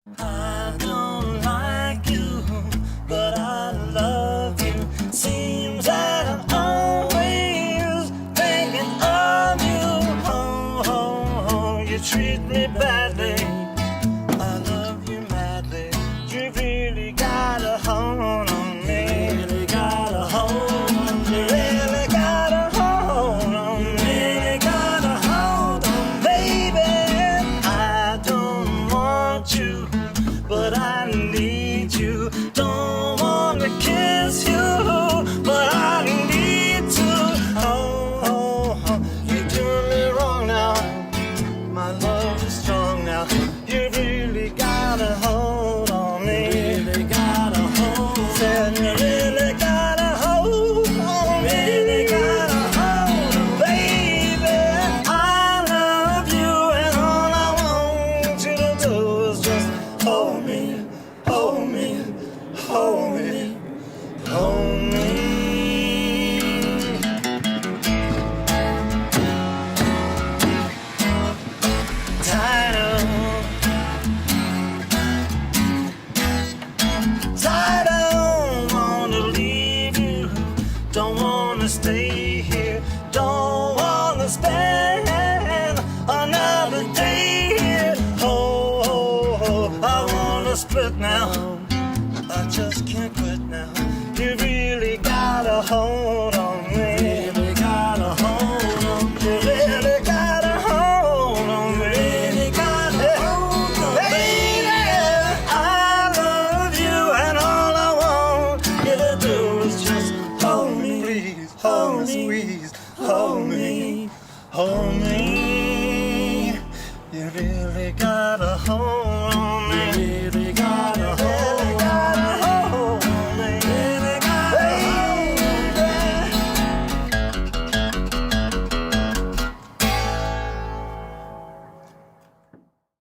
I don't like you, but I love you. Seems that I'm always thinking of you. Oh, oh, oh, you treat me badly. I love you madly. You really got a hold on me. Really got a hold on me. Really got a hold on me. Really got a hold on me. Baby, I don't want you, but I need you. Don't wanna kiss you, but I need to. Oh, oh, oh, you're doing me wrong now. My love is strong now. You really got a hold on me. Really got a hold. Said you really got a hold on me. Really got a hold on me. Baby, I love you, and all I want you to do is just hold me, hold me, hold me, hold me. I don't wanna leave you, don't wanna stay here, don't wanna spend another day here. Oh, oh, oh, I wanna split now, I just can't quit now. You really got a hold on me.